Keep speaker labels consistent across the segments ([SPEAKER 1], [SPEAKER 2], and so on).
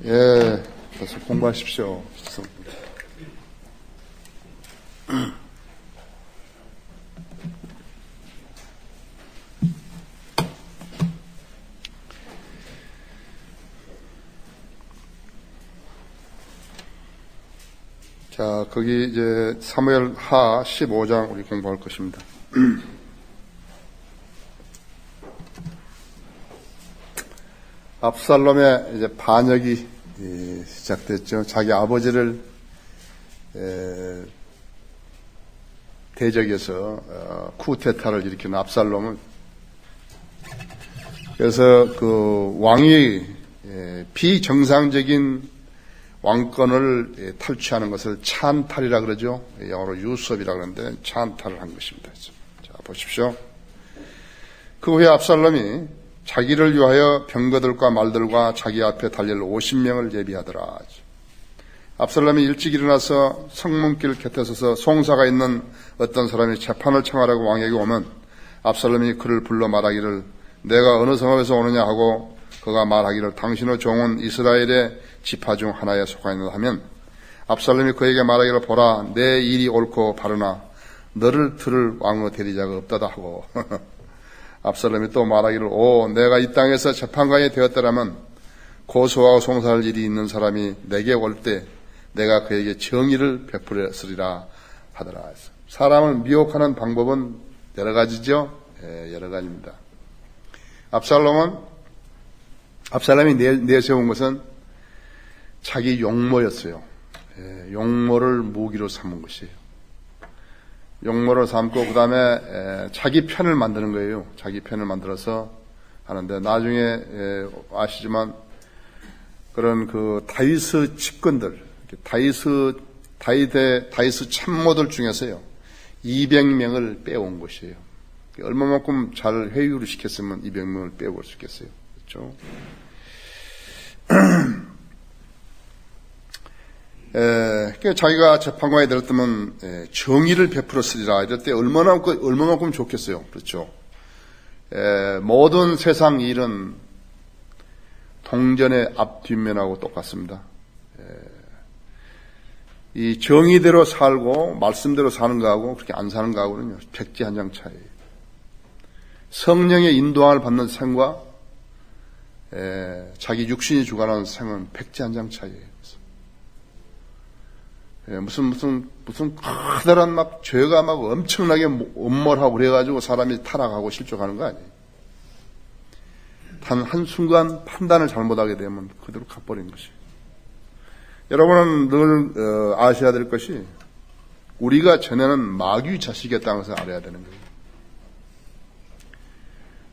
[SPEAKER 1] 예, 가서 공부하십시오. 자, 거기 이제 사무엘 하 15장 우리 공부할 것입니다. 압살롬의 이제 반역이 시작됐죠. 자기 아버지를 대적해서 쿠데타를 일으키는 압살롬은, 그래서 그 왕이 비정상적인 왕권을 탈취하는 것을 찬탈이라 그러죠. 영어로 유섭이라 그러는데 찬탈을 한 것입니다. 자, 보십시오. 그 후에 압살롬이 자기를 위하여 병거들과 말들과 자기 앞에 달릴 50명을 예비하더라. 압살롬이 일찍 일어나서 성문길 곁에 서서 송사가 있는 어떤 사람이 재판을 청하라고 왕에게 오면 압살롬이 그를 불러 말하기를, 내가 어느 성읍에서 오느냐 하고 그가 말하기를, 당신의 종은 이스라엘의 지파 중 하나에 속하였느냐 하면 압살롬이 그에게 말하기를, 보라, 내 일이 옳고 바르나 너를 들을 왕의 대리자가 없다다 하고 압살롬이 또 말하기를, 오, 내가 이 땅에서 재판관이 되었더라면 고소하고 송사할 일이 있는 사람이 내게 올 때 내가 그에게 정의를 베풀었으리라 하더라. 사람을 미혹하는 방법은 여러 가지죠. 여러 가지입니다. 압살롬이 내세운 것은 자기 용모였어요. 용모를 무기로 삼은 것이에요. 용모를 삼고 그 다음에 자기 편을 만드는 거예요. 자기 편을 만들어서 하는데, 나중에 아시지만 그런 그 다윗의 측근들, 다윗의 참모들 중에서요 200명을 빼온 것이에요. 얼마만큼 잘 회유를 시켰으면 200명을 빼올 수 있겠어요. 그렇죠? 자기가 재판관이 되었다면 정의를 베풀었으리라. 이럴 때 얼마만큼 좋겠어요. 그렇죠? 모든 세상 일은 동전의 앞뒷면하고 똑같습니다. 이 정의대로 살고 말씀대로 사는 거하고 그렇게 안 사는 거하고는요 백지 한 장 차이예요. 성령의 인도함을 받는 생과 자기 육신이 주관하는 생은 백지 한 장 차이예요. 무슨 커다란 막 죄가 막 엄청나게 엄몰하고 그래가지고 사람이 타락하고 실족하는 거 아니에요. 단 한순간 판단을 잘못하게 되면 그대로 가버린 것이에요. 여러분은 늘 아셔야 될 것이, 우리가 전에는 마귀 자식이었다는 것을 알아야 되는 거예요.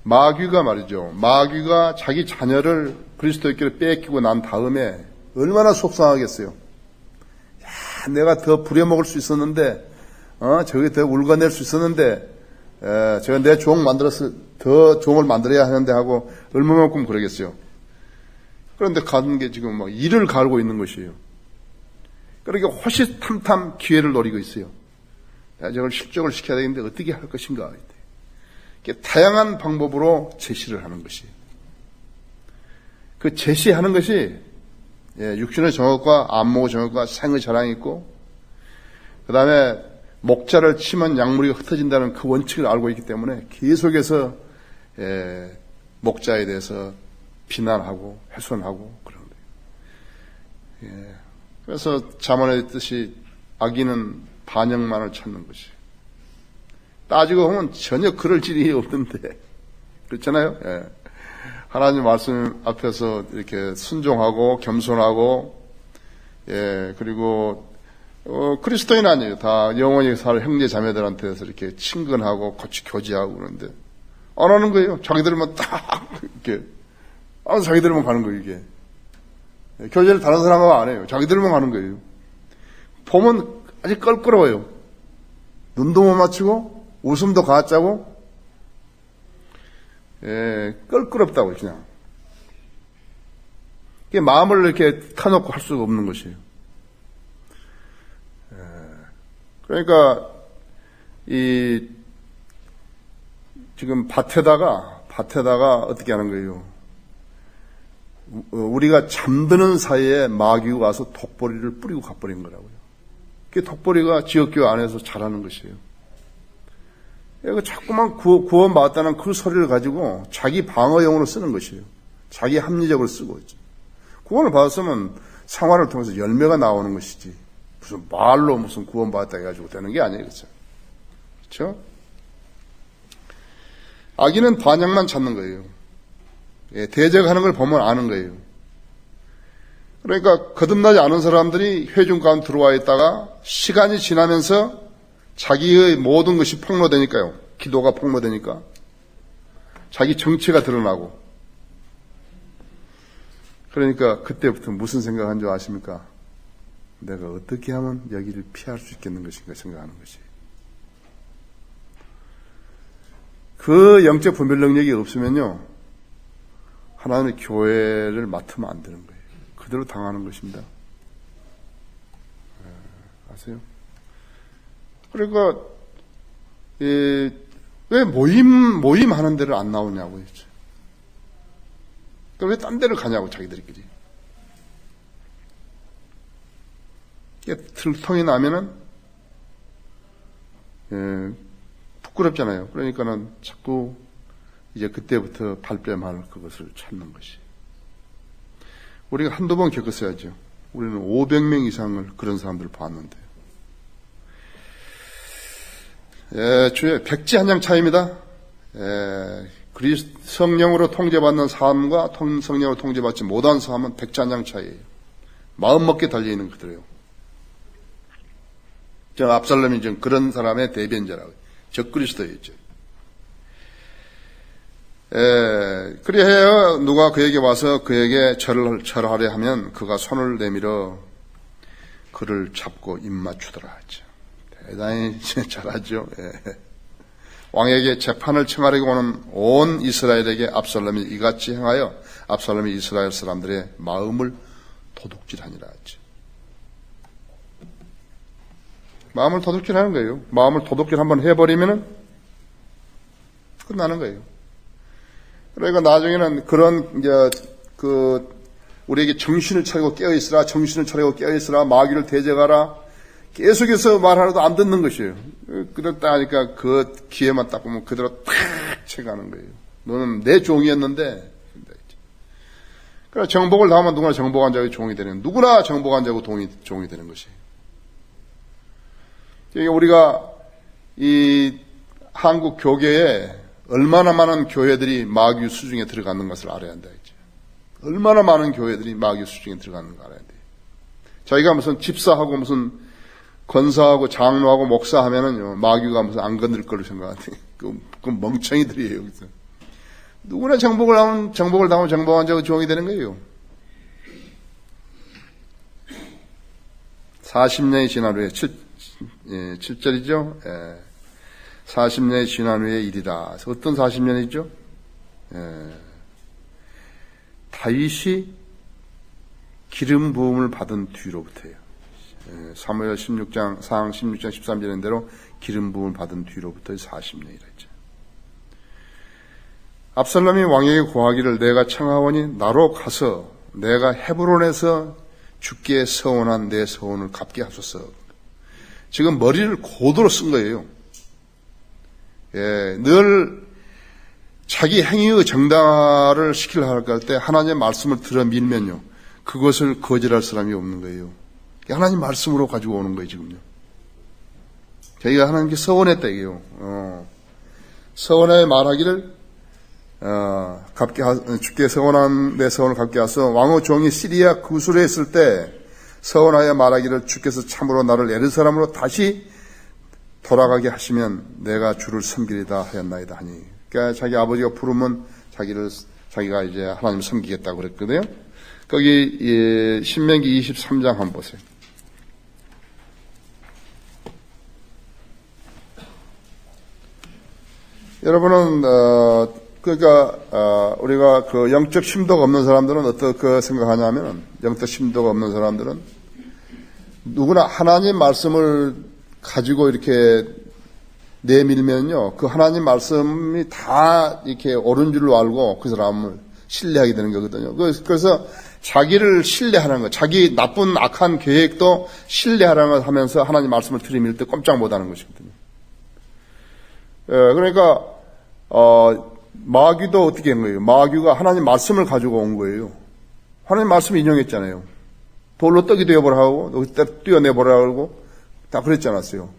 [SPEAKER 1] 마귀가 말이죠. 마귀가 자기 자녀를 그리스도께로 뺏기고 난 다음에 얼마나 속상하겠어요. 야, 내가 더 부려먹을 수 있었는데, 저기 더 울어낼 수 있었는데, 제가 내 종 만들었을, 더 종을 만들어야 하는데 하고 얼마만큼 그러겠어요. 그런데 가는 게 지금 막 이를 갈고 있는 것이에요. 그러니까 호시탐탐 기회를 노리고 있어요. 야, 저걸 실족을 시켜야 되는데 어떻게 할 것인가. 이렇게 다양한 방법으로 제시를 하는 것이에요. 그 제시하는 것이 육신의 정욕과 안목의 정욕과 생의 자랑이 있고, 그 다음에 목자를 치면 약물이 흩어진다는 그 원칙을 알고 있기 때문에 계속해서 목자에 대해서 비난하고 훼손하고 그런 거예요. 그래서 잠언에 있듯이 악인은 반역만을 찾는 것이. 따지고 보면 전혀 그럴 일이 없는데, 그렇잖아요. 하나님 말씀 앞에서 이렇게 순종하고 겸손하고, 그리고 그리스도인 아니에요. 다 영원히 살 형제 자매들한테서 이렇게 친근하고 같이 교제하고 그러는데 안 하는 거예요. 자기들만 딱 이렇게 자기들만 가는 거예요. 이게 교제를 다른 사람하고 안 해요. 자기들만 가는 거예요. 보면 아주 껄끄러워요. 눈도 못 맞추고 웃음도 가짜고, 껄끄럽다고 그냥. 마음을 이렇게 터놓고 할 수가 없는 것이에요. 그러니까 지금 밭에다가 어떻게 하는 거예요? 우리가 잠드는 사이에 마귀가 와서 독보리를 뿌리고 가버린 거라고요. 그 독보리가 지역교회 안에서 자라는 것이에요. 얘가 자꾸만 구원받았다는 그 소리를 가지고 자기 방어용으로 쓰는 것이에요. 자기 합리적으로 쓰고 있죠. 구원을 받았으면 생활을 통해서 열매가 나오는 것이지 무슨 말로 무슨 구원받았다 해가지고 되는 게 아니에요. 그렇죠? 악인은 반향만 찾는 거예요. 대적하는 걸 보면 아는 거예요. 그러니까 거듭나지 않은 사람들이 회중 가운데 들어와 있다가 시간이 지나면서 자기의 모든 것이 폭로되니까요. 기도가 폭로되니까 자기 정체가 드러나고, 그러니까 그때부터 무슨 생각한 줄 아십니까? 내가 어떻게 하면 여기를 피할 수 있겠는 것인가 생각하는 것이. 그 영적 분별 능력이 없으면요, 하나님의 교회를 맡으면 안 되는 거예요. 그대로 당하는 것입니다. 아세요? 그러니까 왜 모임하는 데를 안 나오냐고요. 또 왜 딴 데를 가냐고, 자기들끼리. 들통이 나면은 부끄럽잖아요. 그러니까는 자꾸 이제 그때부터 발뺌할 그것을 찾는 것이. 우리가 한두 번 겪었어야죠. 우리는 500명 이상을 그런 사람들을 봤는데요. 주의 백지 한 장 차이입니다. 성령으로 통제받는 삶과 성령으로 통제받지 못한 삶은 백지 한 장 차이예요. 마음먹기에 달려있는 그들이에요. 저 압살롬이 좀 그런 사람의 대변자라고요. 적그리스도였죠. 그리하여 누가 그에게 와서 그에게 절하려 하면 그가 손을 내밀어 그를 잡고 입맞추더라 하죠. 대단히 잘하죠. 왕에게 재판을 청하려고 오는 온 이스라엘에게 압살롬이 이같이 행하여 압살롬이 이스라엘 사람들의 마음을 도둑질하니라 하죠. 마음을 도둑질하는 거예요. 마음을 도둑질 한번 해버리면은 끝나는 거예요. 그러니까 나중에는 그런 우리에게 정신을 차리고 깨어있으라, 정신을 차리고 깨어있으라, 마귀를 대적하라, 계속해서 말하라도 안 듣는 것이에요. 그렇다 하니까 그 기회만 딱 보면 그대로 탁 채가는 거예요. 너는 내 종이었는데. 그래, 정복을 당하면 누구나 정복한 자의 종이 되는, 누구나 정복한 자고 종이 되는 것이에요. 우리가 이 한국 교계에 얼마나 많은 교회들이 마귀 수중에 들어가는 것을 알아야 한다 했죠. 얼마나 많은 교회들이 마귀 수중에 들어가는 걸 알아야 돼요. 자기가 무슨 집사하고 무슨 권사하고 장로하고 목사하면은요, 마귀가 무슨 안 건들 걸로 생각하는데, 그 멍청이들이에요. 여기서 누구나 정복을 당하면 정복한 자가 종이 되는 거예요. 40년이 지난 후에 7절이죠. 40년이 지난 후에 일이다. 어떤 40년이죠? 다윗이 기름 부음을 받은 뒤로부터예요. 사무엘 16장 13절인 대로 기름 부음을 받은 뒤로부터 40년이라 했죠. 압살롬이 왕에게 고하기를 내가 청하오니 나로 가서 내가 헤브론에서 주께 서원한 내 서원을 갚게 하소서. 지금 머리를 고도로 쓴 거예요. 늘 자기 행위의 정당화를 시키려고 할 때 하나님의 말씀을 들어 밀면요, 그것을 거절할 사람이 없는 거예요. 하나님 말씀으로 가지고 오는 거예요, 지금요. 자기가 하나님께 서원했다, 이게요. 서원에 말하기를, 주께 서원한 내 서원을 갚게 하소. 왕의 종이 시리아 구술에 있을 때 서원하여 말하기를 주께서 참으로 나를 예루살렘으로 다시 돌아가게 하시면 내가 주를 섬기리다 하였나이다 하니. 그러니까 자기 아버지가 부르면 자기가 이제 하나님을 섬기겠다고 그랬거든요. 거기 신명기 23장 한번 보세요. 여러분은 우리가 그 영적 심도가 없는 사람들은 어떻게 생각하냐면, 영적 심도가 없는 사람들은 누구나 하나님 말씀을 가지고 이렇게 내밀면요, 그 하나님 말씀이 다 이렇게 옳은 줄로 알고 그 사람을 신뢰하게 되는 거거든요. 그래서 자기를 신뢰하는 것, 자기 나쁜 악한 계획도 신뢰하라는 걸 하면서 하나님 말씀을 들이밀 때 꼼짝 못하는 것이거든요. 그러니까 마귀도 어떻게 한 거예요? 마귀가 하나님 말씀을 가지고 온 거예요. 하나님 말씀을 인용했잖아요. 돌로 떡이 되어보라고 뛰어내보라고 하고 다 그랬지 않았어요.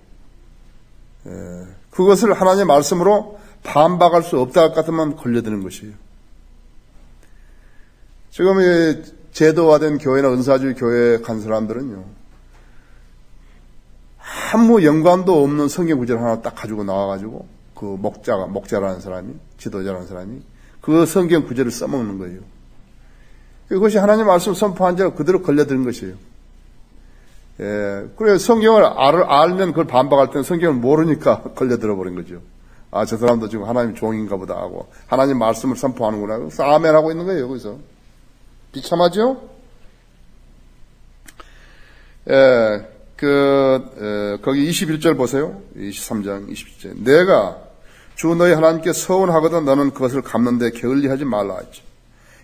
[SPEAKER 1] 그것을 하나님의 말씀으로 반박할 수 없다 할 것 같으면 걸려드는 것이에요. 지금 제도화된 교회나 은사주의 교회에 간 사람들은요, 아무 연관도 없는 성경 구절 하나 딱 가지고 나와가지고 그 목자라는 사람이, 지도자라는 사람이 그 성경 구절을 써먹는 거예요. 그것이 하나님 말씀 선포한 자가 그대로 걸려드는 것이에요. 그래 성경을 알면 그걸 반박할 때는 성경을 모르니까 걸려들어 버린 거죠. 아, 저 사람도 지금 하나님 종인가 보다 하고 하나님 말씀을 선포하는구나. 그래서 아멘 하고 있는 거예요. 거기서 비참하죠? 거기 21절 보세요. 23장 21절. 내가 주 너희 하나님께 서운하거든 너는 그것을 갚는데 게을리하지 말라 했죠.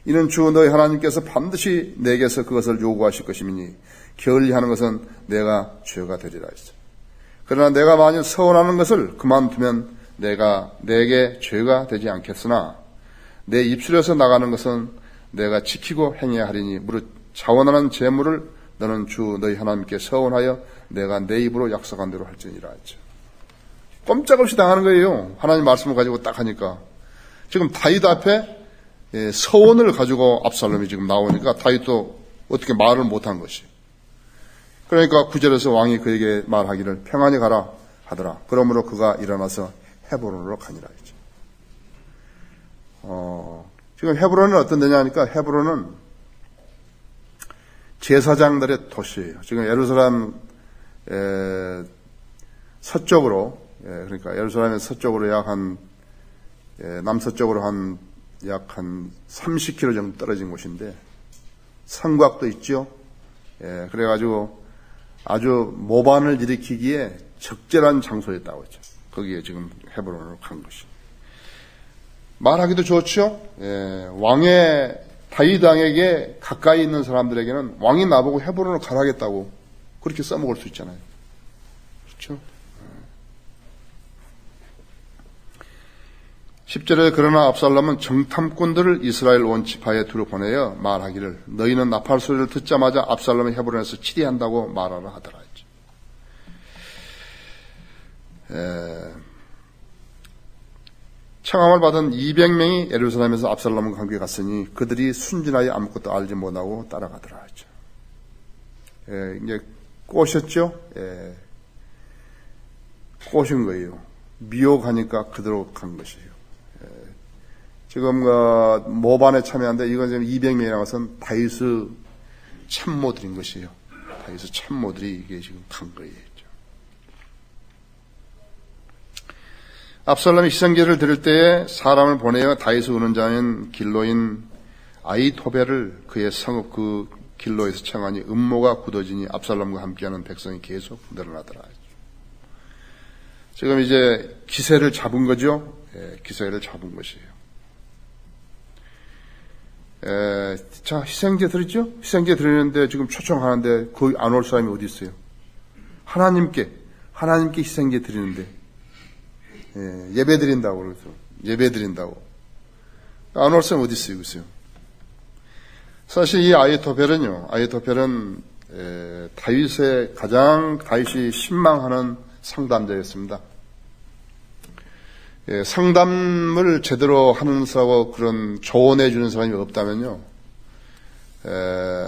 [SPEAKER 1] 이는 주 너희 하나님께서 반드시 내게서 그것을 요구하실 것이니 게을리하는 것은 내가 죄가 되리라 했어. 그러나 내가 만일 서운하는 것을 그만두면 내게 죄가 되지 않겠으나 내 입술에서 나가는 것은 내가 지키고 행해야 하리니 무릇 자원하는 재물을 너는 주 너희 하나님께 서운하여 내가 내 입으로 약속한 대로 할지니라 했죠. 꼼짝없이 당하는 거예요. 하나님 말씀을 가지고 딱 하니까. 지금 다윗 앞에 서원을 가지고 압살롬이 지금 나오니까 다윗도 어떻게 말을 못한 것이. 그러니까 9절에서 왕이 그에게 말하기를 평안히 가라 하더라. 그러므로 그가 일어나서 헤브론으로 가니라 했죠. 지금 헤브론은 어떤 데냐 하니까 헤브론은 제사장들의 도시예요. 지금 예루살렘 서쪽으로, 그러니까 예루살렘의 서쪽으로 남서쪽으로 약 한 30km 정도 떨어진 곳인데 성곽도 있죠. 그래가지고 아주 모반을 일으키기에 적절한 장소였다고 했죠. 거기에 지금 헤브론으로 간 것이. 말하기도 좋죠. 왕의 다윗 왕에게 가까이 있는 사람들에게는 왕이 나보고 헤브론으로 가라겠다고 그렇게 써먹을 수 있잖아요. 그렇죠? 10절에 그러나 압살롬은 정탐꾼들을 이스라엘 온 지파에 두루 보내어 말하기를 너희는 나팔 소리를 듣자마자 압살롬이 헤브론에서 치리한다고 말하라 하더라 했죠. 청함을 받은 200명이 예루살렘에서 압살롬과 함께 갔으니 그들이 순진하여 아무것도 알지 못하고 따라가더라 했죠. 이제 꼬셨죠? 꼬신 거예요. 미혹하니까 그대로 간 것이에요. 지금 모반에 참여하는데 이건 지금 200명이라는 것은 다윗의 참모들인 것이에요. 다윗의 참모들이 이게 지금 간 거예요. 압살롬이 희생제를 드릴 때에 사람을 보내어 다윗의 운운자인 길로인 아히토벨을 그의 성읍 그 길로에서 청하니 음모가 굳어지니 압살롬과 함께하는 백성이 계속 늘어나더라. 지금 이제 기세를 잡은 거죠. 기세를 잡은 것이에요. 자, 희생제 드리죠? 희생제 드리는데 지금 초청하는데 거기 안 올 사람이 어디 있어요? 하나님께 희생제 드리는데 예배 드린다고 그러죠. 예배 드린다고. 안 올 사람이 어디 있어요? 그래요? 사실 이 아히토벨은 다윗의 가장 다윗이 신망하는 상담자였습니다. 상담을 제대로 하는 사람하고 그런 조언해 주는 사람이 없다면요,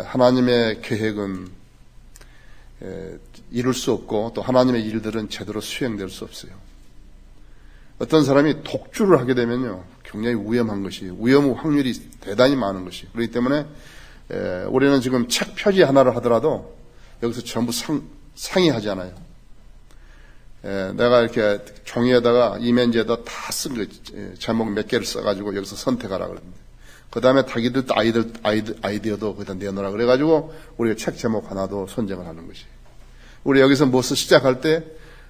[SPEAKER 1] 하나님의 계획은 이룰 수 없고 또 하나님의 일들은 제대로 수행될 수 없어요. 어떤 사람이 독주를 하게 되면요, 굉장히 위험한 것이, 위험 확률이 대단히 많은 것이. 그렇기 때문에 우리는 지금 책 표지 하나를 하더라도 여기서 전부 상의하지 않아요. 내가 이렇게 종이에다가 이면지에다 다 쓴 거, 제목 몇 개를 써가지고 여기서 선택하라 그럽니다. 그 다음에 자기들 아이디어도 거기다 내놓으라 그래가지고 우리가 책 제목 하나도 선정을 하는 것이. 우리 여기서 무엇을 시작할 때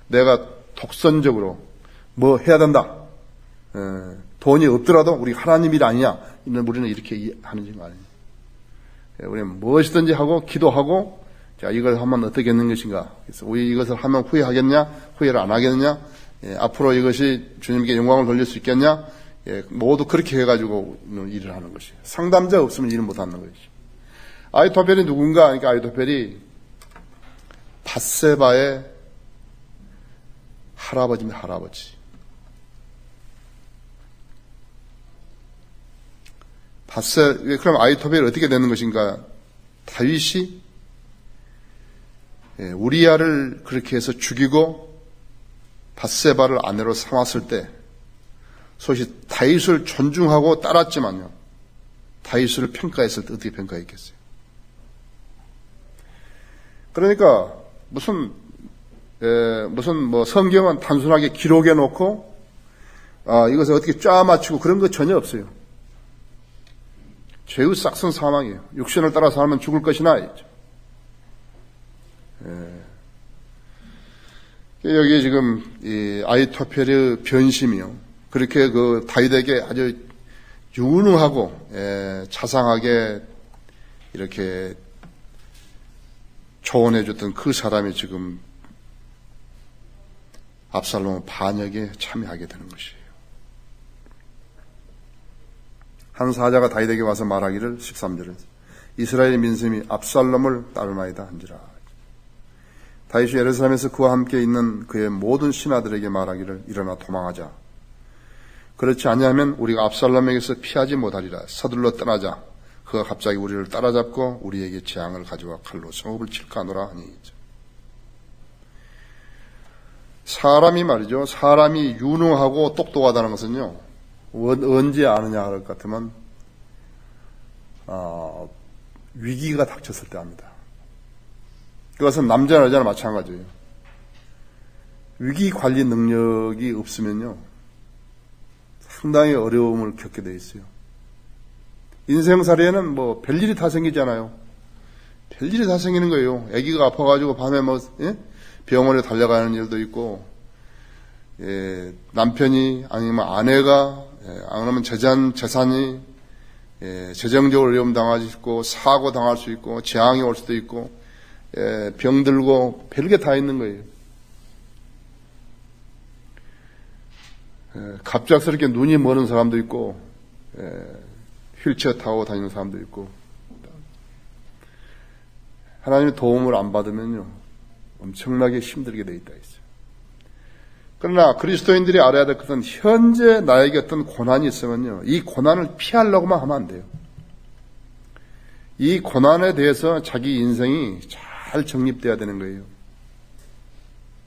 [SPEAKER 1] 내가 독선적으로 뭐 해야 된다. 돈이 없더라도 우리 하나님 일 아니냐. 우리는 이렇게 하는 거 아니에요. 우리는 무엇이든지 하고 기도하고 자, 이걸 하면 어떻게 하는 것인가. 그래서 우리 이것을 하면 후회하겠냐? 후회를 안 하겠느냐? 앞으로 이것이 주님께 영광을 돌릴 수 있겠냐? 모두 그렇게 해가지고 일을 하는 것이에요. 상담자 없으면 일을 못 하는 것이죠. 아히토펠이 누군가? 그러니까 아히토펠이 밧세바의 할아버지입니다. 할아버지. 그럼 아히토펠이 어떻게 되는 것인가? 다윗이 우리아를 그렇게 해서 죽이고 밧세바를 아내로 삼았을 때 소위 다윗을 존중하고 따랐지만요. 다윗을 평가했을 때 어떻게 평가했겠어요? 그러니까 무슨 뭐 성경은 단순하게 기록해 놓고 이것을 어떻게 쫙 맞추고 그런 거 전혀 없어요. 죄의 싹슨 사망이에요. 육신을 따라 살면 죽을 것이나 있죠. 여기 지금 이 아히토펠의 변심이요. 그렇게 그 다윗에게 아주 유능하고 자상하게 이렇게 조언해줬던 그 사람이 지금 압살롬 반역에 참여하게 되는 것이에요. 한 사자가 다윗에게 와서 말하기를 13절에 이스라엘 민심이 압살롬을 따르나이다 한지라. 다윗이 예루살렘에서 그와 함께 있는 그의 모든 신하들에게 말하기를 일어나 도망하자. 그렇지 아니하면 우리가 압살롬에게서 피하지 못하리라. 서둘러 떠나자. 그가 갑자기 우리를 따라잡고 우리에게 재앙을 가져와 칼로 성읍을 칠까 하노라 하니. 사람이 말이죠. 사람이 유능하고 똑똑하다는 것은요. 언제 아느냐 할 것 같으면 위기가 닥쳤을 때 합니다. 그것은 남자나 여자나 마찬가지예요. 위기 관리 능력이 없으면요. 상당히 어려움을 겪게 돼 있어요. 인생살이에는 뭐 별일이 다 생기잖아요. 별일이 다 생기는 거예요. 아기가 아파가지고 밤에 병원에 달려가는 일도 있고, 남편이 아니면 아내가 아니면 재산이 재정적으로 어려움 당할 수 있고, 사고 당할 수 있고, 재앙이 올 수도 있고, 병들고 별게 다 있는 거예요. 갑작스럽게 눈이 머는 사람도 있고, 휠체어 타고 다니는 사람도 있고, 하나님의 도움을 안 받으면요 엄청나게 힘들게 돼 있다 했어요. 그러나 그리스도인들이 알아야 될 것은 현재 나에게 어떤 고난이 있으면요 이 고난을 피하려고만 하면 안 돼요. 이 고난에 대해서 자기 인생이 잘 정립돼야 되는 거예요.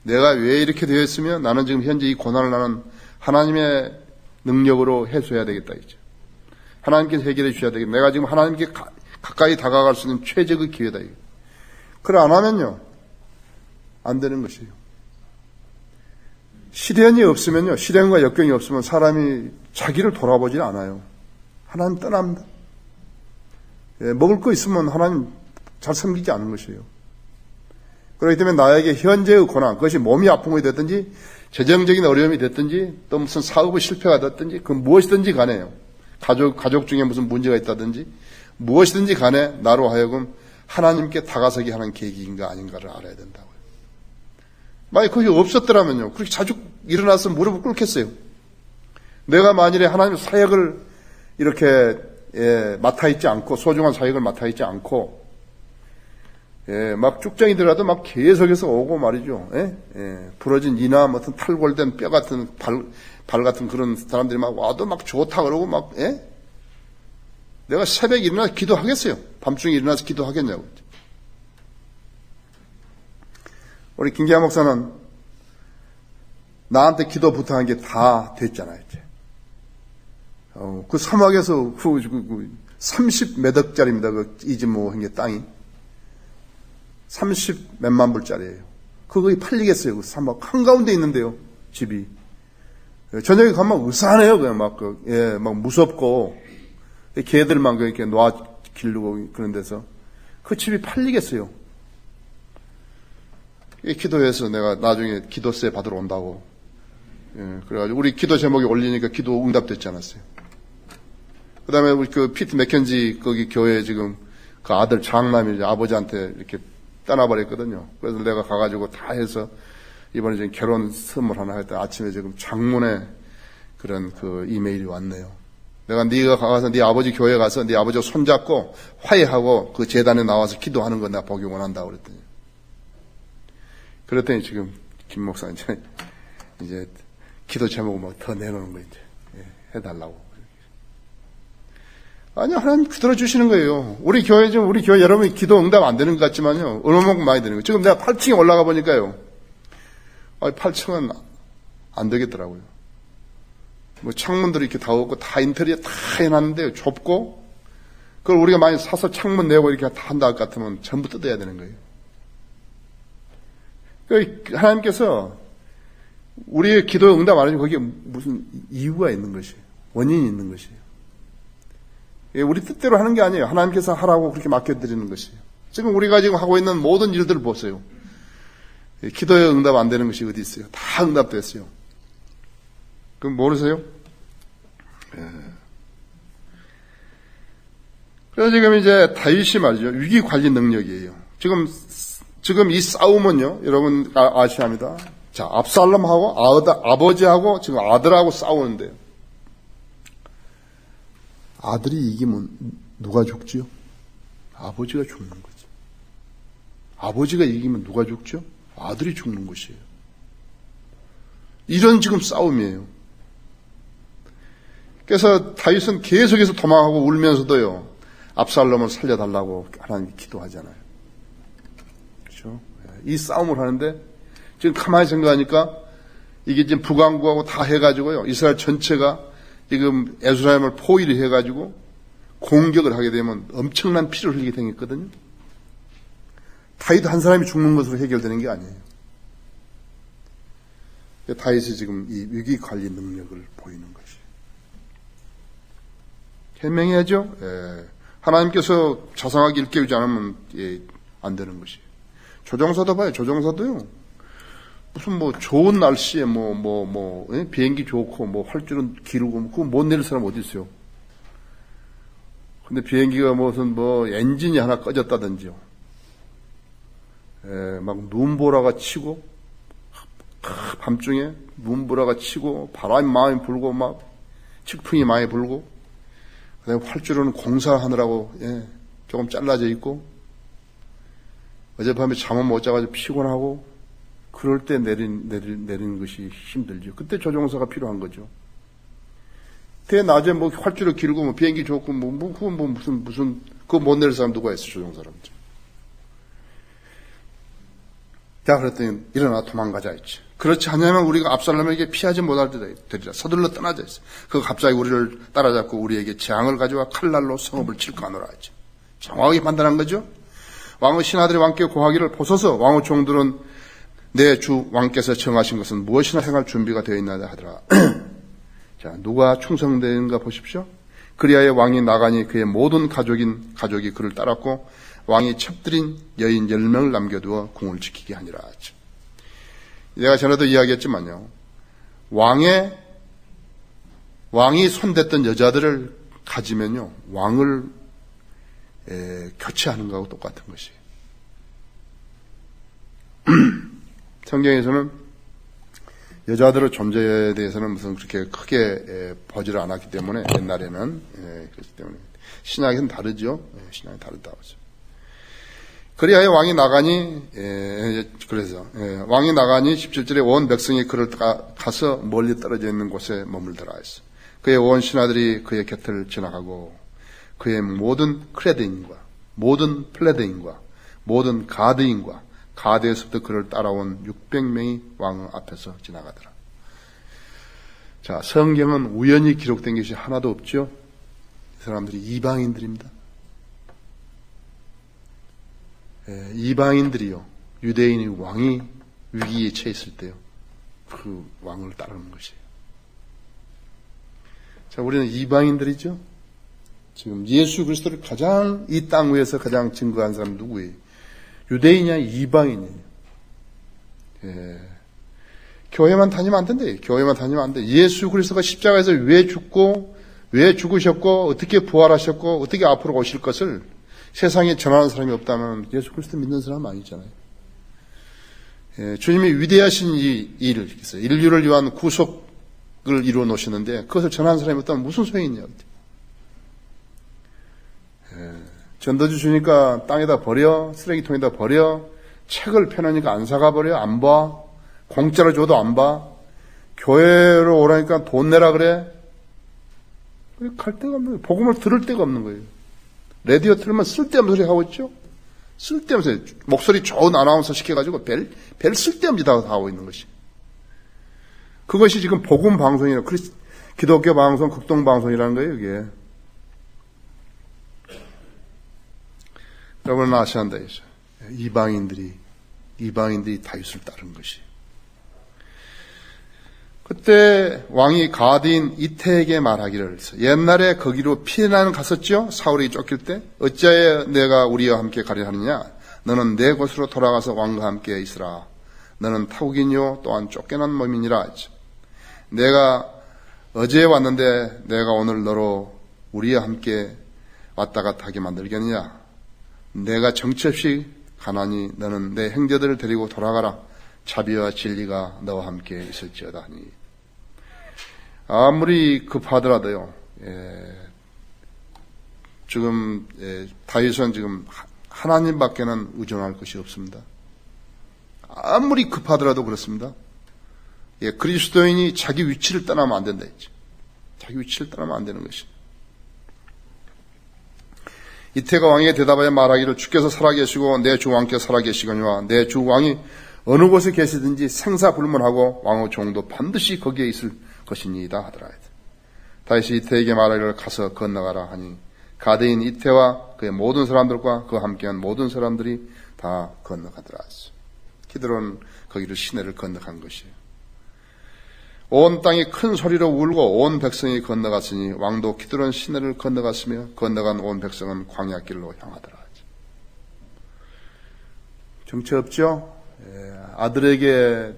[SPEAKER 1] 내가 왜 이렇게 되어 있으면 나는 지금 현재 이 고난을 나는 하나님의 능력으로 해소해야 되겠다 이죠. 하나님께서 해결해 주셔야 되겠다. 내가 지금 하나님께 가까이 다가갈 수 있는 최적의 기회다 이거. 그래 안 하면요 안 되는 것이에요. 시련이 없으면요, 시련과 역경이 없으면 사람이 자기를 돌아보지 않아요. 하나님 떠납니다. 먹을 거 있으면 하나님 잘 섬기지 않는 것이에요. 그렇기 때문에 나에게 현재의 고난, 그것이 몸이 아픈 것이 됐든지, 재정적인 어려움이 됐든지, 또 무슨 사업의 실패가 됐든지, 그 무엇이든지 간에요. 가족 중에 무슨 문제가 있다든지, 무엇이든지 간에 나로 하여금 하나님께 다가서게 하는 계기인가 아닌가를 알아야 된다고요. 만약 그게 없었더라면요, 그렇게 자주 일어나서 무릎을 꿇겠어요. 내가 만일에 하나님 사역을 이렇게 맡아 있지 않고, 소중한 사역을 맡아 있지 않고, 막 쭉정이더라도 막 계속해서 오고 말이죠. 부러진 이나 어떤 탈골된 뼈 같은 발 같은 그런 사람들이 막 와도 막 좋다 그러고 막, 내가 새벽에 일어나서 기도하겠어요? 밤중에 일어나서 기도하겠냐고. 우리 김기하 목사는 나한테 기도 부탁한 게 다 됐잖아요, 이제. 그 사막에서 30몇 억짜리입니다. 이 집 뭐 한 게 땅이. 30 몇만 불짜리예요. 그거 팔리겠어요. 그 사막 한가운데 있는데요, 집이. 저녁에 가면 으산해요, 그냥 막 무섭고. 개들만 이렇게 놓아 기르고 그런 데서. 그 집이 팔리겠어요. 기도해서 내가 나중에 기도세 받으러 온다고. 그래가지고 우리 기도 제목에 올리니까 기도 응답됐지 않았어요. 그 다음에 우리 그 피트 맥켄지 거기 교회 지금 그 아들 장남이 이제 아버지한테 이렇게 떠나버렸거든요. 그래서 내가 가가지고 다 해서 이번에 지금 결혼 선물 하나 했다. 아침에 지금 장문에 그런 그 이메일이 왔네요. 내가 네가 가서 네 아버지 교회 가서 네 아버지 손잡고 화해하고 그 재단에 나와서 기도하는 거 내가 보기 원한다고 그랬더니. 그랬더니 지금 김 목사 이제 기도 제목 막 더 내놓는 거 이제 해달라고. 아니, 하나님 들어주시는 거예요. 우리 교회 여러분이 기도 응답 안 되는 것 같지만요. 얼마만큼 많이 되는 거예요. 지금 내가 8층에 올라가 보니까요. 8층은 안 되겠더라고요. 뭐 창문들이 이렇게 다 없고 다 인테리어 다 해놨는데 좁고 그걸 우리가 많이 사서 창문 내고 이렇게 다 한다 같으면 전부 뜯어야 되는 거예요. 그러니까 하나님께서 우리의 기도 응답 안 해주면 거기에 무슨 이유가 있는 것이에요. 원인이 있는 것이에요. 우리 뜻대로 하는 게 아니에요. 하나님께서 하라고 그렇게 맡겨드리는 것이에요. 지금 우리가 지금 하고 있는 모든 일들을 보세요. 기도에 응답 안 되는 것이 어디 있어요? 다 응답됐어요. 그럼 모르세요? 그래서 지금 이제 다윗이 말이죠. 위기 관리 능력이에요. 지금 이 싸움은요, 여러분 아셔야 합니다. 자, 압살롬하고 아버지하고 지금 아들하고 싸우는데요. 아들이 이기면 누가 죽지요? 아버지가 죽는 거죠. 아버지가 이기면 누가 죽죠? 아들이 죽는 것이에요. 이런 지금 싸움이에요. 그래서 다윗은 계속해서 도망하고 울면서도요, 압살롬을 살려달라고 하나님께 기도하잖아요. 그렇죠? 이 싸움을 하는데 지금 가만히 생각하니까 이게 지금 북왕국하고 다 해가지고요, 이스라엘 전체가 지금 예루살렘을 포위를 해가지고 공격을 하게 되면 엄청난 피를 흘리게 생겼거든요. 다윗 한 사람이 죽는 것으로 해결되는 게 아니에요. 다윗이 지금 이 위기 관리 능력을 보이는 것이에요. 현명해야죠. 하나님께서 자상하게 일깨우지 않으면 안 되는 것이에요. 조종사도 봐요. 조종사도요. 무슨 좋은 날씨에 비행기 좋고 활주로 기르고 그거 못 내릴 사람 어디 있어요? 근데 비행기가 무슨 엔진이 하나 꺼졌다든지요. 막 눈보라가 치고 밤중에 눈보라가 치고 바람이 많이 불고 막 측풍이 많이 불고 그다음에 활주로는 공사하느라고 조금 잘라져 있고 어젯밤에 잠을 못 자가지고 피곤하고 그럴 때 내리는 것이 힘들죠. 그때 조종사가 필요한 거죠. 대낮에 활주로 길고 비행기 좋고 무슨 그거 못 내릴 사람 누가 있어, 조종사람. 자, 그랬더니 일어나 도망가자 했지. 그렇지 않냐면 우리가 압살롬에게 피하지 못할 때다 되리라. 서둘러 떠나자 했어. 그거 갑자기 우리를 따라잡고 우리에게 재앙을 가져와 칼날로 성읍을 칠까 하노라 했지. 정확하게 판단한 거죠. 왕의 신하들이 왕께 고하기를 보소서 왕의 종들은 내 주 왕께서 정하신 것은 무엇이나 행할 준비가 되어 있나 하더라. 자, 누가 충성되는가 보십시오. 그리하여 왕이 나가니 그의 모든 가족이 그를 따랐고 왕이 첩들인 여인 10명을 남겨두어 궁을 지키게 하니라. 내가 전에도 이야기했지만요. 왕이 손댔던 여자들을 가지면요. 왕을 교체하는 것하고 똑같은 것이에요. 성경에서는 여자들의 존재에 대해서는 무슨 그렇게 크게 보지를 않았기 때문에 옛날에는 그렇기 때문에 신약에서는 다르죠. 신약이 다르다고 하죠. 그리하여 왕이 나가니 그래서 왕이 나가니 17절에 온 백성이 그를 가서 멀리 떨어져 있는 곳에 머물더라 했어. 그의 온 신하들이 그의 곁을 지나가고 그의 모든 크레드인과 모든 플레드인과 모든 가드인과 가드에서부터 그를 따라온 600명이 왕 앞에서 지나가더라. 자, 성경은 우연히 기록된 것이 하나도 없죠. 이 사람들이 이방인들입니다. 이방인들이요, 유대인이 왕이 위기에 처했을 때요, 그 왕을 따르는 것이에요. 자, 우리는 이방인들이죠. 지금 예수 그리스도를 가장 이 땅 위에서 가장 증거한 사람은 누구예요? 유대인이냐 이방인이냐. 교회만 다니면 안 된대. 교회만 다니면 안 돼. 예수 그리스도가 십자가에서 왜 죽고, 왜 죽으셨고, 어떻게 부활하셨고, 어떻게 앞으로 오실 것을 세상에 전하는 사람이 없다면 예수 그리스도 믿는 사람 아니잖아요. 예, 주님이 위대하신 이 일을, 인류를 위한 구속을 이루어 놓으셨는데 그것을 전하는 사람이 없다면 무슨 소용이 있냐. 예, 전도주 주니까 땅에다 버려, 쓰레기통에다 버려, 책을 펴놓으니까 안 사가 버려, 안 봐, 공짜로 줘도 안 봐, 교회로 오라니까 돈 내라 그래. 갈 데가 없는 거예요. 복음을 들을 데가 없는 거예요. 라디오 틀면 쓸데없는 소리 하고 있죠. 쓸데없는 소리. 목소리 좋은 아나운서 시켜가지고 별 쓸데없는 짓 하고 있는 것이. 그것이 지금 복음 방송이라 기독교 방송, 극동 방송이라는 거예요, 이게. 여러분 아셔야 한다 이죠. 이방인들이 다윗을 따른 것이. 그때 왕이 가드인 이태에게 말하기를, 옛날에 거기로 피난을 갔었죠. 사울이 쫓길 때. 어찌하여 내가 우리와 함께 가려 하느냐. 너는 내 곳으로 돌아가서 왕과 함께 있으라. 너는 타국이뇨 또한 쫓겨난 몸이니라. 내가 어제 왔는데 내가 오늘 너로 우리와 함께 왔다 갔다 하게 만들겠느냐. 내가 정치 없이 가나니 너는 내 형제들을 데리고 돌아가라. 자비와 진리가 너와 함께 있을지어다 하니. 아무리 급하더라도요, 지금 다윗은 지금 하나님밖에는 의존할 것이 없습니다. 아무리 급하더라도 그렇습니다. 그리스도인이 자기 위치를 떠나면 안 된다 했죠. 자기 위치를 떠나면 안 되는 것이. 이태가 왕에게 대답하여 말하기를, 주께서 살아계시고 내 주 왕께서 살아계시거니와 내 주 왕이 어느 곳에 계시든지 생사불문하고 왕의 종도 반드시 거기에 있을 것이니이다 하더라. 다윗이 이태에게 말하기를 가서 건너가라 하니 가드인 이태와 그의 모든 사람들과 그와 함께한 모든 사람들이 다 건너가더라. 기드론 거기를 시내를 건너간 것이에요. 온 땅이 큰 소리로 울고 온 백성이 건너갔으니 왕도 기드론 시내를 건너갔으며 건너간 온 백성은 광야길로 향하더라. 정체 없죠? 아들에게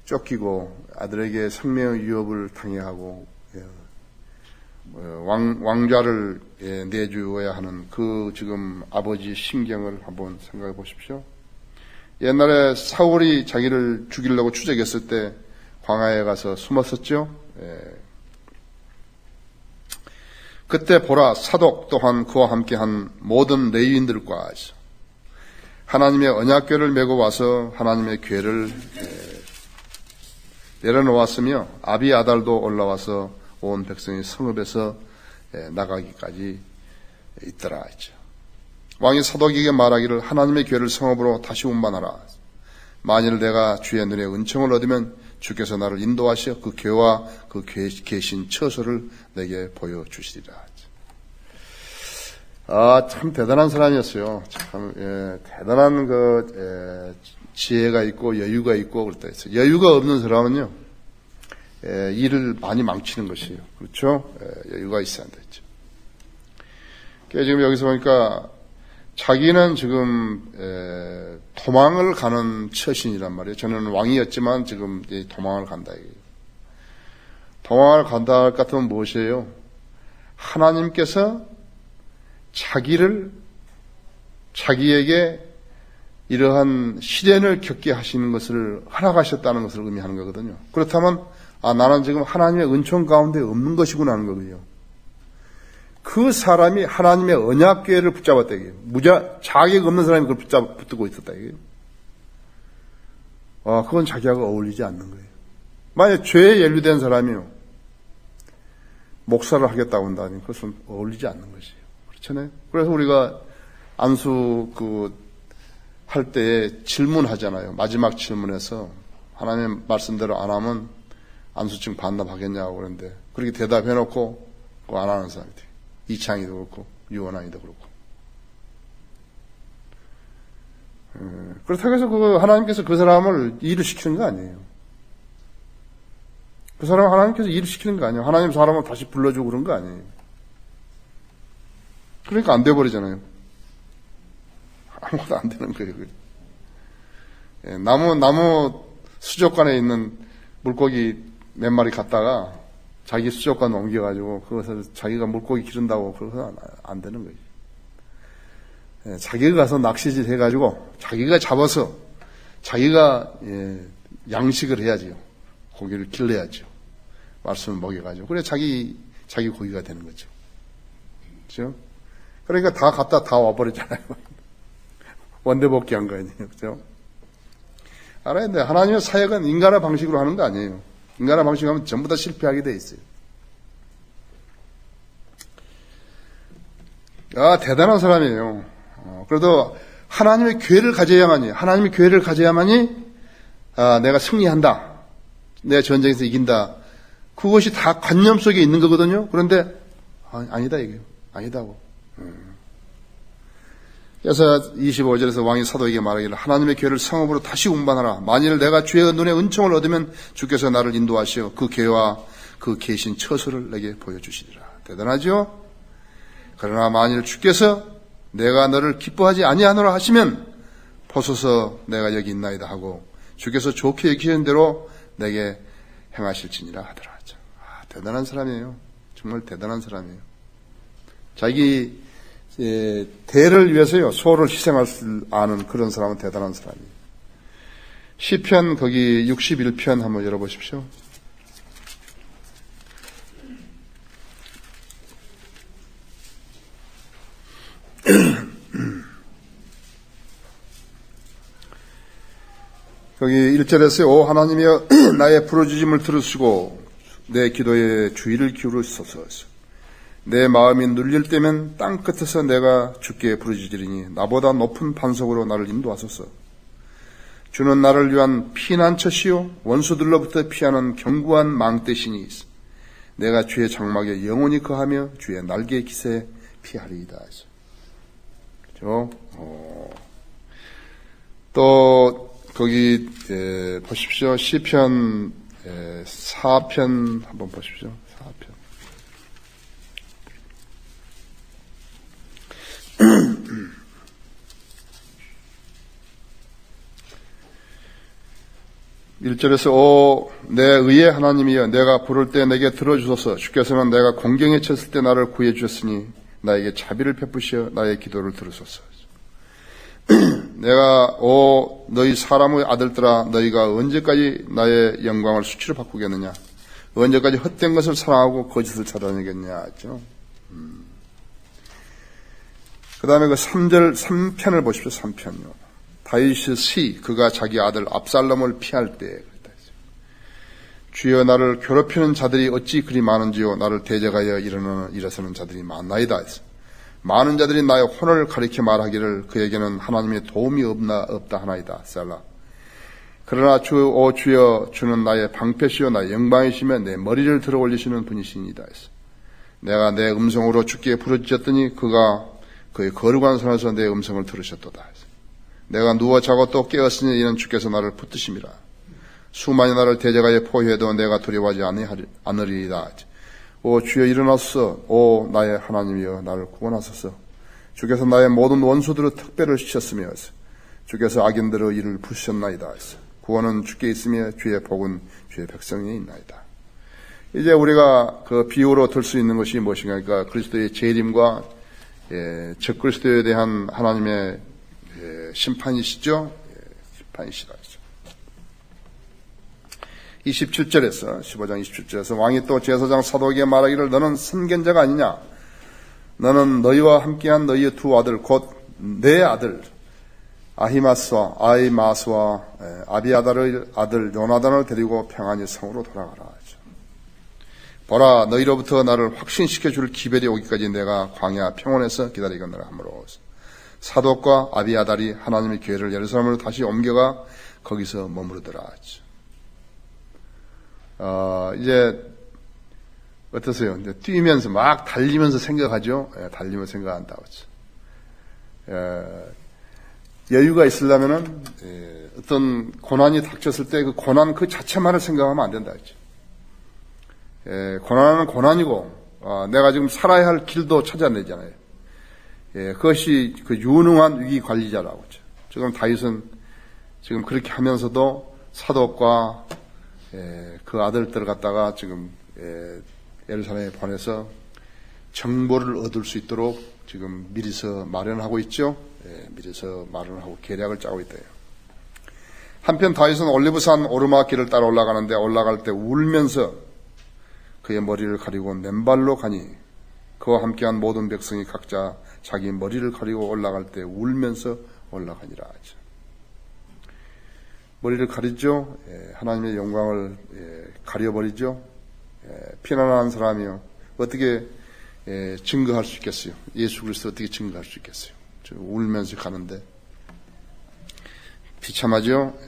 [SPEAKER 1] 쫓기고 아들에게 생명의 위협을 당해하고 왕좌를 내주어야 하는 그 지금 아버지의 심경을 한번 생각해 보십시오. 옛날에 사울이 자기를 죽이려고 추적했을 때 광야에 가서 숨었었죠. 그때 보라, 사독 또한 그와 함께한 모든 레위인들과 하나님의 언약궤를 메고 와서 하나님의 궤를 내려놓았으며 아비아달도 올라와서 온 백성이 성읍에서 나가기까지 있더라 했죠. 왕이 사독에게 말하기를, 하나님의 궤를 성읍으로 다시 운반하라. 만일 내가 주의 눈에 은총을 얻으면 주께서 나를 인도하시어 그 궤와 그 계신 처소를 내게 보여주시리라. 참 대단한 사람이었어요. 참 대단한 지혜가 있고 여유가 있고 그랬다 했어요. 여유가 없는 사람은요, 일을 많이 망치는 것이에요. 그렇죠? 여유가 있어야 한다 했죠. 지금 여기서 보니까 자기는 지금 도망을 가는 처신이란 말이에요. 저는 왕이었지만 지금 도망을 간다. 도망을 간다 할 것 같으면 무엇이에요? 하나님께서 자기에게 이러한 시련을 겪게 하시는 것을 허락하셨다는 것을 의미하는 거거든요. 그렇다면 나는 지금 하나님의 은총 가운데 없는 것이구나 하는 거거든요. 그 사람이 하나님의 언약궤를 붙잡았다 이게요. 자격 없는 사람이 그걸 붙들고 있었다 이게요. 그건 자기하고 어울리지 않는 거예요. 만약 죄에 연루된 사람이요, 목사를 하겠다고 한다니 그것은 어울리지 않는 것이에요. 그렇잖아요. 그래서 우리가 안수 할 때에 질문하잖아요. 마지막 질문에서 하나님 말씀대로 안 하면 안수증 반납하겠냐고 그러는데, 그렇게 대답해놓고 그거 안 하는 사람이 돼요. 이창희도 그렇고 유원환이도 그렇고. 그렇다고 해서 하나님께서 그 사람을 일을 시키는 거 아니에요. 그 사람은 하나님께서 일을 시키는 거 아니에요. 하나님 사람을 다시 불러주고 그런 거 아니에요. 그러니까 안 돼버리잖아요. 아무것도 안 되는 거예요. 나무 수족관에 있는 물고기 몇 마리 갖다가 자기 수족관 옮겨가지고 그것을 자기가 물고기 기른다고 그러면 안 되는 거지. 예, 자기가 가서 낚시질 해가지고 자기가 잡아서 자기가 양식을 해야지요. 고기를 길러야죠. 말씀을 먹여가지고. 그래 자기 고기가 되는 거죠. 그렇죠? 그러니까 다 갖다 다 와버리잖아요. 원대복귀한 거 아니에요. 그렇죠? 알아야 돼. 하나님의 사역은 인간의 방식으로 하는 거 아니에요. 인간의 방식으로 하면 전부 다 실패하게 돼 있어요. 대단한 사람이에요. 그래도 하나님의 교회를 가져야만이 내가 승리한다. 내가 전쟁에서 이긴다. 그것이 다 관념 속에 있는 거거든요. 그런데 아니다 이게 아니다고. 그래서 25절에서 왕이 사도에게 말하기를 하나님의 교회를 성읍으로 다시 운반하라. 만일 내가 주의 눈에 은총을 얻으면 주께서 나를 인도하시어 그 교회와 그 계신 처소를 내게 보여주시리라. 대단하죠? 그러나 만일 주께서 내가 너를 기뻐하지 아니하노라 하시면 보소서 내가 여기 있나이다 하고 주께서 좋게 여기시는 대로 내게 행하실지니라 하더라. 대단한 사람이에요. 정말 대단한 사람이에요. 자기 대를 위해서요 소를 희생할 줄 아는 그런 사람은 대단한 사람이에요. 시편 거기 61편 한번 열어보십시오. 거기 1절에서 오 하나님이여 나의 부르짖음을 들으시고 내 기도에 주의를 기울이소서. 내 마음이 눌릴 때면 땅끝에서 내가 주께 부르짖으리니 나보다 높은 반석으로 나를 인도하소서. 주는 나를 위한 피난처시요 원수들로부터 피하는 견고한 망대시니 내가 주의 장막에 영원히 거하며 주의 날개 깃에 피하리이다. 그렇죠? 또 거기 보십시오. 시편 4편 한번 보십시오. 4편. (1절에서) 오 내 의의 하나님이여 내가 부를 때 내게 들어주소서. 주께서는 내가 공경에 쳤을 때 나를 구해 주셨으니 나에게 자비를 베푸시어 나의 기도를 들으소서. 내가 오 너희 사람의 아들들아 너희가 언제까지 나의 영광을 수치로 바꾸겠느냐. 언제까지 헛된 것을 사랑하고 거짓을 찾아내겠냐 했죠. 그 다음에 그 3편을 보십시오. 3편요. 다윗의 시 그가 자기 아들 압살롬을 피할 때 그랬다 했어요. 주여 나를 괴롭히는 자들이 어찌 그리 많은지요. 나를 대적하여 일어서는 자들이 많나이다 했어요. 많은 자들이 나의 혼을 가리켜 말하기를 그에게는 하나님의 도움이 없다 하나이다. 셀라. 그러나 주여 주는 나의 방패시요 나의 영광이시며 내 머리를 들어 올리시는 분이시니이다 했어. 내가 내 음성으로 주께 부르짖었더니 그가 그의 거룩한 손에서 내 음성을 들으셨도다 했어. 내가 누워 자고 또 깨었으니 이는 주께서 나를 붙드심이라. 수많이 나를 대적하여 포위해도 내가 두려워하지 않으리이다. 오 주여 일어나소서. 오 나의 하나님이여 나를 구원하소서. 주께서 나의 모든 원수들의 특별을 시켰으며 주께서 악인들의 일을 부수셨나이다. 구원은 주께 있으며 주의 복은 주의 백성에 있나이다. 이제 우리가 그 비유로 들 수 있는 것이 무엇인가? 그러니까 그리스도의 재림과 적그리스도에 대한 하나님의 심판이시죠. 심판이시다. 27절에서 15장 27절에서 왕이 또 제사장 사도에게 말하기를 너는 선견자가 아니냐. 너는 너희와 함께한 너희의 두 아들 곧 내 아들 아히마스와 아비아달의 아들 요나단을 데리고 평안히 성으로 돌아가라. 보라 너희로부터 나를 확신시켜 줄 기별이 오기까지 내가 광야 평원에서 기다리겠노라 하므로 사독과 아비아달이 하나님의 교회를 예루살렘으로 다시 옮겨가 거기서 머무르더라. 이제 어떠세요? 이제 뛰면서 막 달리면서 생각하죠. 달리면서 생각한다고 했죠. 여유가 있으려면은 어떤 고난이 닥쳤을 때 그 고난 그 자체만을 생각하면 안 된다 했죠. 고난은 고난이고 내가 지금 살아야 할 길도 찾아내잖아요. 그것이 그 유능한 위기 관리자라고 했죠. 지금 다윗은 지금 그렇게 하면서도 사독과 그 아들들을 갖다가 지금 예루살렘에 보내서 정보를 얻을 수 있도록 지금 미리서 마련하고 있죠. 미리서 마련하고 계략을 짜고 있대요. 한편 다윗은 올리브산 오르막길을 따라 올라가는데 올라갈 때 울면서 그의 머리를 가리고 맨발로 가니 그와 함께한 모든 백성이 각자 자기 머리를 가리고 올라갈 때 울면서 올라가니라 하죠. 머리를 가리죠. 하나님의 영광을 가려버리죠. 피난한 사람이요. 어떻게 증거할 수 있겠어요? 예수 그리스도 어떻게 증거할 수 있겠어요? 울면서 가는데 비참하죠.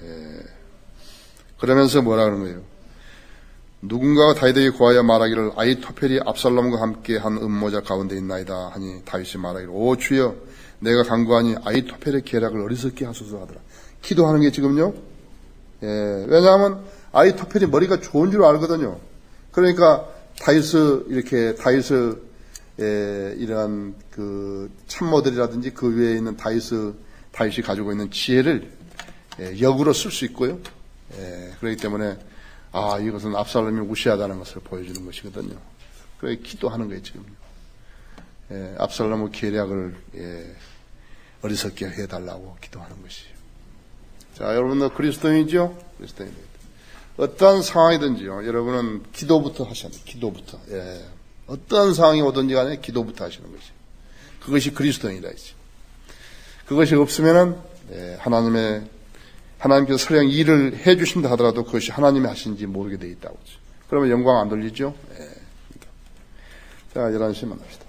[SPEAKER 1] 그러면서 뭐라 그러는 거예요? 누군가가 다윗에게 구하여 말하기를 아히토펠이 압살롬과 함께 한 음모자 가운데 있나이다 하니 다윗이 말하기를 오 주여 내가 간구하니 아히토펠의 계략을 어리석게 하소서 하더라. 기도하는 게 지금요. 왜냐하면 아히토펠이 머리가 좋은 줄 알거든요. 그러니까 다윗의 이러한 그 참모들이라든지 그 외에 있는 다윗이 가지고 있는 지혜를 역으로 쓸 수 있고요. 그렇기 때문에 이것은 압살롬이 무시하다는 것을 보여주는 것이거든요. 그래 기도하는 거예요 지금. 압살롬의 계략을 어리석게 해달라고 기도하는 것이에요. 자, 여러분들 그리스도인이죠? 그리스도인입니다. 어떠한 상황이든지요, 여러분은 기도부터 하셔야 돼요. 기도부터. 어떠한 상황이 오든지 간에 기도부터 하시는 것이. 그것이 그리스도인이다. 그것이 없으면은, 하나님께서 설령 일을 해 주신다 하더라도 그것이 하나님이 하신지 모르게 돼 있다고. 그러면 영광 안 돌리죠? 자, 11시에 만납시다.